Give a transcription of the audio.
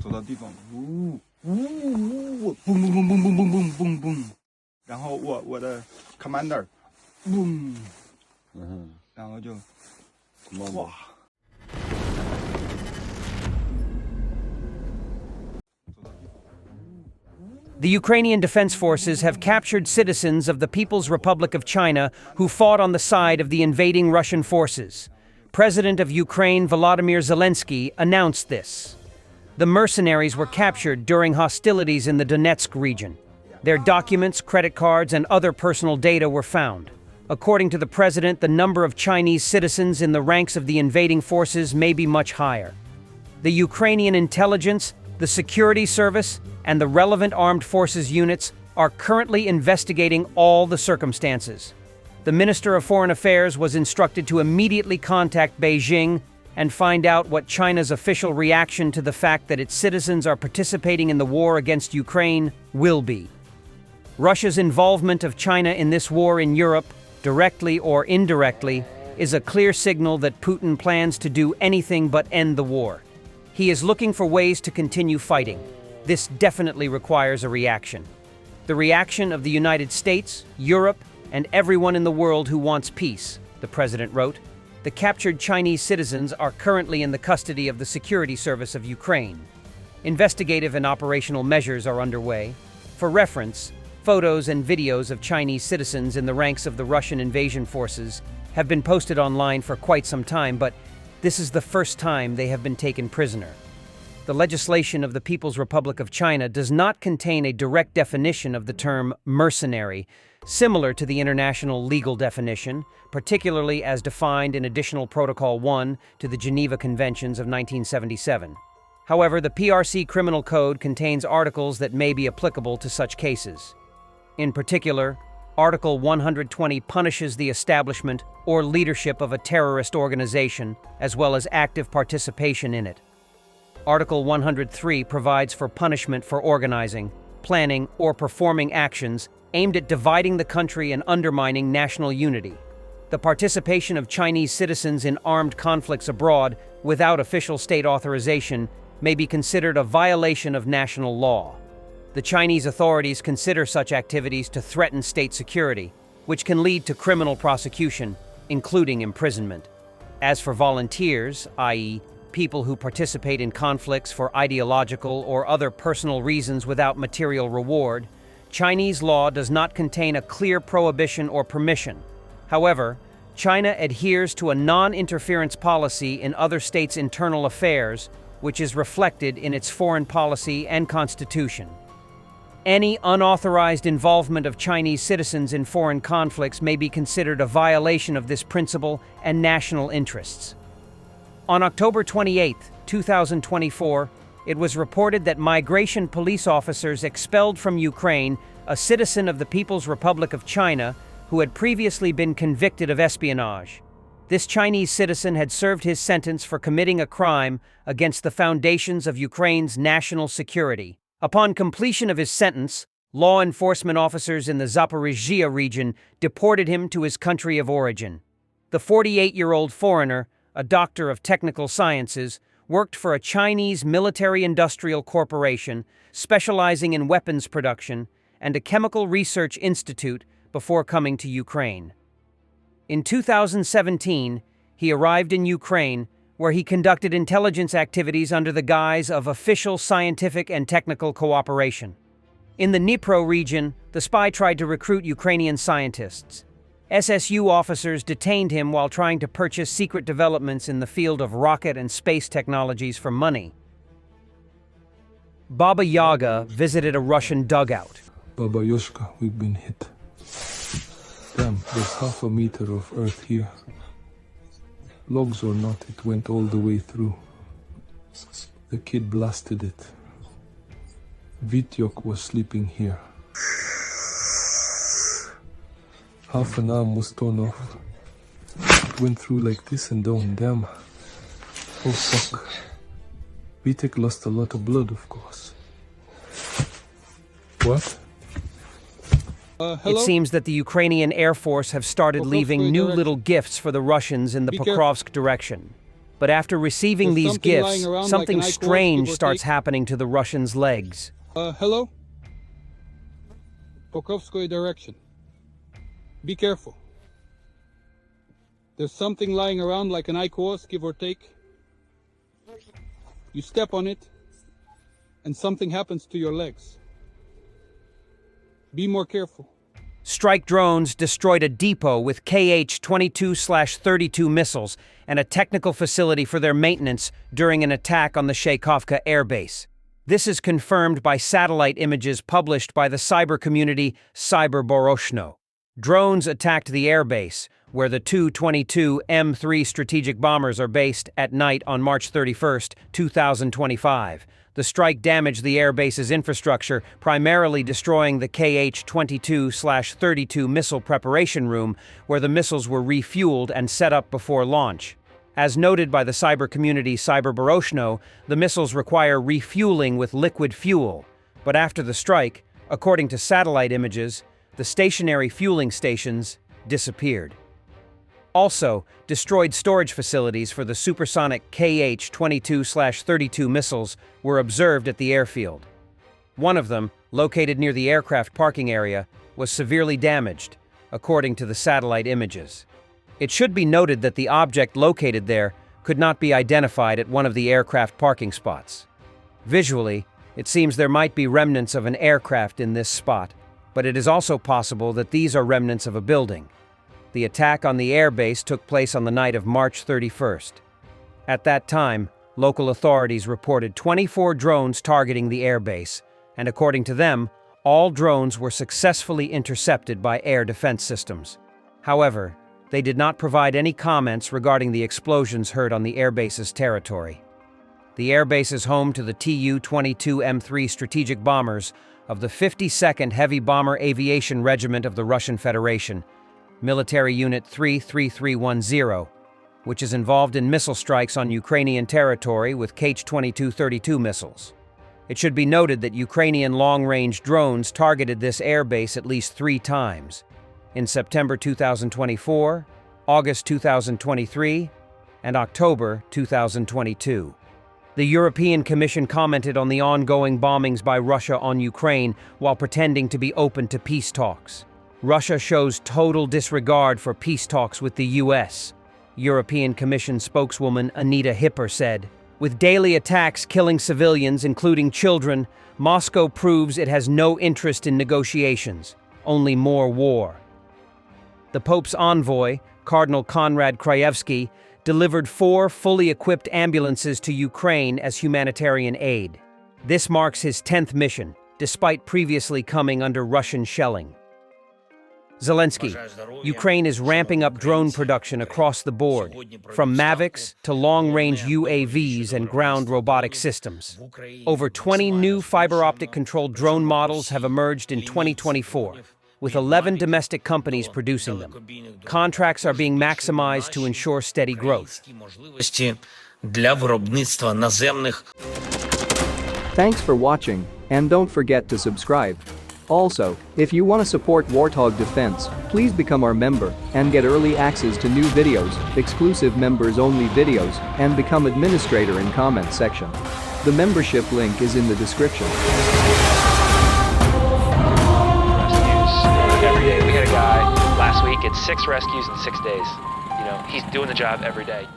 走到地方，boom boom boom boom boom boom boom boom boom，然后我的 commander，boom，然后就哇。The Ukrainian Defense Forces have captured citizens of the People's Republic of China who fought on the side of the invading Russian forces. President of Ukraine Volodymyr Zelensky announced this. The mercenaries were captured during hostilities in the Donetsk region. Their documents, credit cards, and other personal data were found. According to the president, the number of Chinese citizens in the ranks of the invading forces may be much higher. The Ukrainian intelligence, the security service, and the relevant armed forces units are currently investigating all the circumstances. The Minister of Foreign Affairs was instructed to immediately contact Beijing and find out what China's official reaction to the fact that its citizens are participating in the war against Ukraine will be. Russia's involvement of China in this war in Europe, directly or indirectly, is a clear signal that Putin plans to do anything but end the war. He is looking for ways to continue fighting. This definitely requires a reaction. The reaction of the United States, Europe, and everyone in the world who wants peace, the president wrote. The captured Chinese citizens are currently in the custody of the Security Service of Ukraine. Investigative and operational measures are underway. For reference, photos and videos of Chinese citizens in the ranks of the Russian invasion forces have been posted online for quite some time, but this is the first time they have been taken prisoner. The legislation of the People's Republic of China does not contain a direct definition of the term mercenary, similar to the international legal definition, particularly as defined in Additional Protocol 1 to the Geneva Conventions of 1977. However, the PRC Criminal Code contains articles that may be applicable to such cases. In particular, Article 120 punishes the establishment or leadership of a terrorist organization, as well as active participation in it. Article 103 provides for punishment for organizing, planning, or performing actions aimed at dividing the country and undermining national unity. The participation of Chinese citizens in armed conflicts abroad without official state authorization may be considered a violation of national law. The Chinese authorities consider such activities to threaten state security, which can lead to criminal prosecution, including imprisonment. As for volunteers, i.e., people who participate in conflicts for ideological or other personal reasons without material reward, Chinese law does not contain a clear prohibition or permission. However, China adheres to a non-interference policy in other states' internal affairs, which is reflected in its foreign policy and constitution. Any unauthorized involvement of Chinese citizens in foreign conflicts may be considered a violation of this principle and national interests. On October 28, 2024, it was reported that migration police officers expelled from Ukraine a citizen of the People's Republic of China who had previously been convicted of espionage. This Chinese citizen had served his sentence for committing a crime against the foundations of Ukraine's national security. Upon completion of his sentence, law enforcement officers in the Zaporizhzhia region deported him to his country of origin. The 48-year-old foreigner, a doctor of technical sciences, worked for a Chinese military-industrial corporation specializing in weapons production and a chemical research institute before coming to Ukraine. In 2017, he arrived in Ukraine, where he conducted intelligence activities under the guise of official scientific and technical cooperation. In the Dnipro region, the spy tried to recruit Ukrainian scientists. SSU officers detained him while trying to purchase secret developments in the field of rocket and space technologies for money. Baba Yaga visited a Russian dugout. Baba Yoshka, we've been hit. Damn, there's half a meter of earth here. Logs or not, it went all the way through. The kid blasted it. Vityok was sleeping here. Half an arm was torn off. It went through like this and down, damn. Oh fuck. Vitek lost a lot of blood, of course. What? It seems that the Ukrainian Air Force have started leaving new little gifts for the Russians in the Pokrovsk direction. But after receiving There's these something gifts, lying around something like an eye cord, strange give or starts take. happening to the Russians' legs. Hello? Pokrovskoye direction. Be careful. There's something lying around like an icos, give or take. You step on it, and something happens to your legs. Be more careful. Strike drones destroyed a depot with Kh-22/32 missiles and a technical facility for their maintenance during an attack on the Shaykovka Air Base. This is confirmed by satellite images published by the cyber community Cyber-Boroshno. Drones attacked the airbase, where the Tu-22 M3 strategic bombers are based, at night on March 31, 2025. The strike damaged the airbase's infrastructure, primarily destroying the Kh-22/32 missile preparation room, where the missiles were refueled and set up before launch. As noted by the cyber community Cyber-Boroshno, the missiles require refueling with liquid fuel. But after the strike, according to satellite images, the stationary fueling stations disappeared. Also, destroyed storage facilities for the supersonic Kh-22/32 missiles were observed at the airfield. One of them, located near the aircraft parking area, was severely damaged, according to the satellite images. It should be noted that the object located there could not be identified at one of the aircraft parking spots. Visually, it seems there might be remnants of an aircraft in this spot, but it is also possible that these are remnants of a building. The attack on the airbase took place on the night of March 31st. At that time, local authorities reported 24 drones targeting the airbase, and according to them, all drones were successfully intercepted by air defense systems. However, they did not provide any comments regarding the explosions heard on the airbase's territory. The airbase is home to the Tu-22 M3 strategic bombers of the 52nd Heavy Bomber Aviation Regiment of the Russian Federation, Military Unit 33310, which is involved in missile strikes on Ukrainian territory with Kh-22/32 missiles. It should be noted that Ukrainian long-range drones targeted this airbase at least 3 times, in September 2024, August 2023, and October 2022. The European Commission commented on the ongoing bombings by Russia on Ukraine while pretending to be open to peace talks. Russia shows total disregard for peace talks with the U.S., European Commission spokeswoman Anita Hipper said. With daily attacks killing civilians, including children, Moscow proves it has no interest in negotiations, only more war. The Pope's envoy, Cardinal Konrad Krajewski, delivered 4 fully equipped ambulances to Ukraine as humanitarian aid. This marks his 10th mission, despite previously coming under Russian shelling. Zelensky, Ukraine is ramping up drone production across the board, from Mavics to long-range UAVs and ground robotic systems. Over 20 new fiber-optic-controlled drone models have emerged in 2024, with 11 domestic companies producing them. Contracts are being maximized to ensure steady growth. Thanks for watching, and don't forget to subscribe. Also, if you want to support Warthog Defense, please become our member and get early access to new videos, exclusive members-only videos, and become administrator in comment section. The membership link is in the description. Every day. We had a guy last week, it's 6 rescues in 6 days. You know, he's doing the job every day.